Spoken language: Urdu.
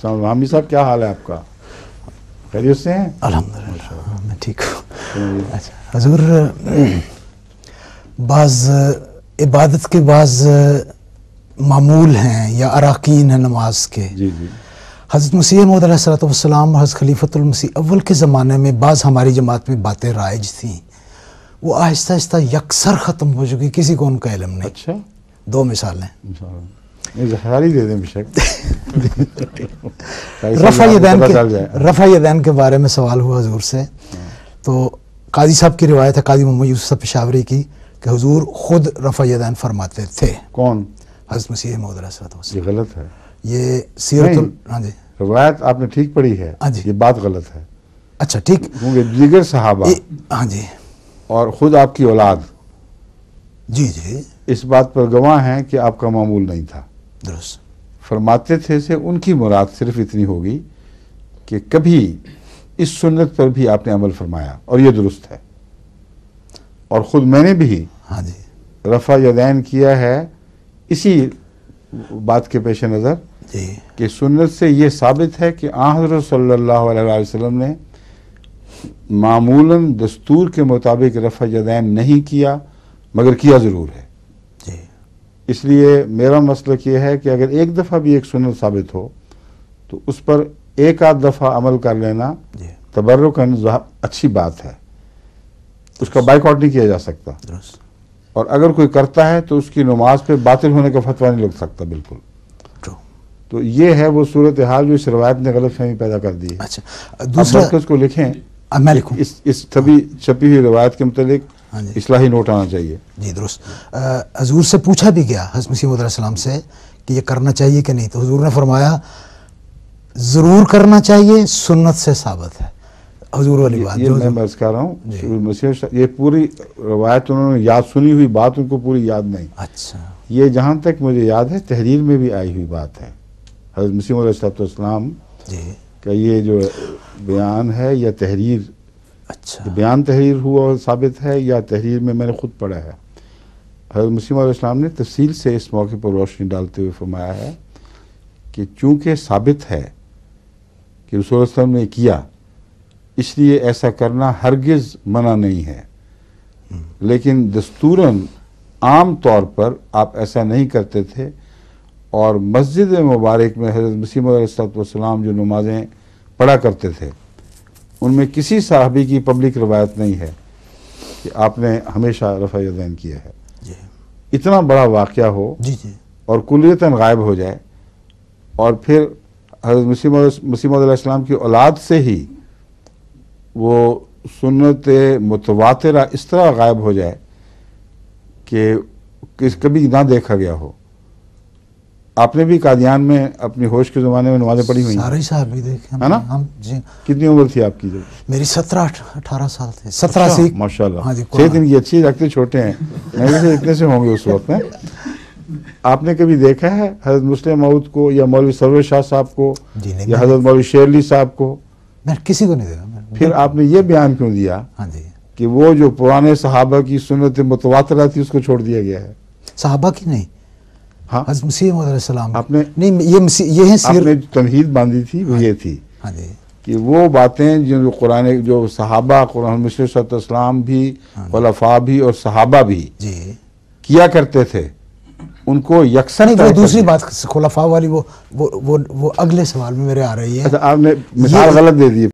حامی صاحب کیا حال ہے آپ کا؟ خیریت سے ہیں؟ الحمدللہ میں ٹھیک ہوں. اچھا حضور، بعض عبادت کے بعض معمول ہیں یا اراکین ہیں نماز کے. جی جی. حضرت مسیح موعود علیہ الصلوۃ والسلام، حضرت خلیفۃ المسیح اول کے زمانے میں بعض ہماری جماعت میں باتیں رائج تھیں، وہ آہستہ آہستہ یکسر ختم ہو چکی، کسی کو ان کا علم نہیں. اچھا، 2 مثالیں. ظاہری دے دیں بشک. رفع یدین کے بارے میں سوال ہوا حضور سے، تو قاضی صاحب کی روایت ہے، قاضی محمد یوسف پشاوری کی، کہ حضور خود رفع یدین فرماتے تھے. کون؟ حضرت مسیح موعود علیہ الصلوۃ والسلام. یہ غلط ہے، یہ سیرت ہاں جی روایت آپ نے ٹھیک پڑھی ہے، ہاں جی. یہ بات غلط ہے. اچھا ٹھیک. کیونکہ دیگر صحابہ ہاں جی اور خود آپ کی اولاد جی جی اس بات پر گواہ ہیں کہ آپ کا معمول نہیں تھا. درست. فرماتے تھے سے ان کی مراد صرف اتنی ہوگی کہ کبھی اس سنت پر بھی آپ نے عمل فرمایا اور یہ درست ہے، اور خود میں نے بھی ہاں جی رفع یدین کیا ہے اسی بات کے پیش نظر جی کہ سنت سے یہ ثابت ہے کہ آن حضرت صلی اللہ علیہ وسلم نے معمولاً دستور کے مطابق رفع یدین نہیں کیا، مگر کیا ضرور ہے. جی. اس لیے میرا مسلک یہ ہے کہ اگر ایک دفعہ بھی ایک سنت ثابت ہو تو اس پر ایک آدھ دفعہ عمل کر لینا جی تبرکاً اچھی بات ہے، اس کا بائیکاٹ نہیں کیا جا سکتا. درست. اور اگر کوئی کرتا ہے تو اس کی نماز پہ باطل ہونے کا فتویٰ نہیں لگ سکتا بالکل. تو یہ ہے وہ صورتحال جو اس روایت نے غلط فہمی پیدا کر دی ہے. اچھا دوسرا مرکز کو لکھیں، میں لکھوں. اس چھپی ہوئی روایت کے متعلق ہاں جی اصلاحی نوٹ آنا چاہیے. جی درست. حضور سے پوچھا بھی گیا حضرت مسیح موعود علیہ السلام سے کہ یہ کرنا چاہیے کہ نہیں، تو حضور نے فرمایا ضرور کرنا چاہیے، سنت سے ثابت ہے. حضور والی بات یہ میں عرض کر رہا ہوں، مسیح یہ پوری روایت انہوں نے یاد سنی ہوئی بات ان کو پوری یاد نہیں. اچھا. یہ جہاں تک مجھے یاد ہے تحریر میں بھی آئی ہوئی بات ہے. حضرت مسیح علیہ السلام جی کا یہ جو بیان ہے یا تحریر، اچھا بیان تحریر ہوا اور ثابت ہے یا تحریر میں نے خود پڑھا ہے. حضرت مسیح علیہ السلام نے تفصیل سے اس موقع پر روشنی ڈالتے ہوئے فرمایا ہے کہ چونکہ ثابت ہے کہ رسول اللہ علیہ وسلم نے کیا، اس لیے ایسا کرنا ہرگز منع نہیں ہے، لیکن دستوراً عام طور پر آپ ایسا نہیں کرتے تھے. اور مسجد مبارک میں حضرت مسیح علیہ السلام جو نمازیں پڑھا کرتے تھے ان میں کسی صحابی کی پبلک روایت نہیں ہے کہ آپ نے ہمیشہ رفع یدین کیا ہے. جی اتنا بڑا واقعہ ہو جی جی اور کلیتاً غائب ہو جائے، اور پھر حضرت مسیح علیہ السلام کی اولاد سے ہی وہ سنت متواترہ اس طرح غائب ہو جائے کہ کبھی نہ دیکھا گیا ہو. آپ نے بھی قادیان میں اپنی ہوش کے زمانے میں نمازیں پڑھی ہوئی ہیں، سارے صاحب بھی دیکھے ہے نا؟ ہم جی. کتنی عمر تھی آپ کی جب؟ میری 17-18 سال تھے. 17 سے ماشاء اللہ. ہاں جی 6 دن کی اچھی رکھتے چھوٹے ہیں، میرے سے اتنے سے ہوں گے اس وقت میں. آپ نے کبھی دیکھا ہے حضرت مسلم موعود کو یا مولوی سرور شاہ صاحب کو جی نہیں یا حضرت مولوی شیر علی صاحب کو؟ میں کسی کو نہیں دیکھا. پھر آپ نے یہ بیان کیوں دیا ہاں جی کہ وہ جو پرانے صحابہ کی سنت متواترہ تھی اس کو چھوڑ دیا گیا ہے؟ صحابہ کی نہیں، ہاں حضرت مسیح موعود علیہ السلام آپ نے نہیں، یہ ہیں آپ نے جو تمہید باندھی تھی وہ یہ تھی ہاں جی کہ وہ باتیں جو قرآن جو صحابہ قرآن مسلم صلی اللہ علیہ وسلم بھی خلفاء بھی اور صحابہ بھی جی کیا کرتے تھے ان کو یکساں نہیں. وہ دوسری بات خلفاء والی وہ اگلے سوال میں میرے آ رہی ہے. اچھا آپ نے مثال غلط دے دی.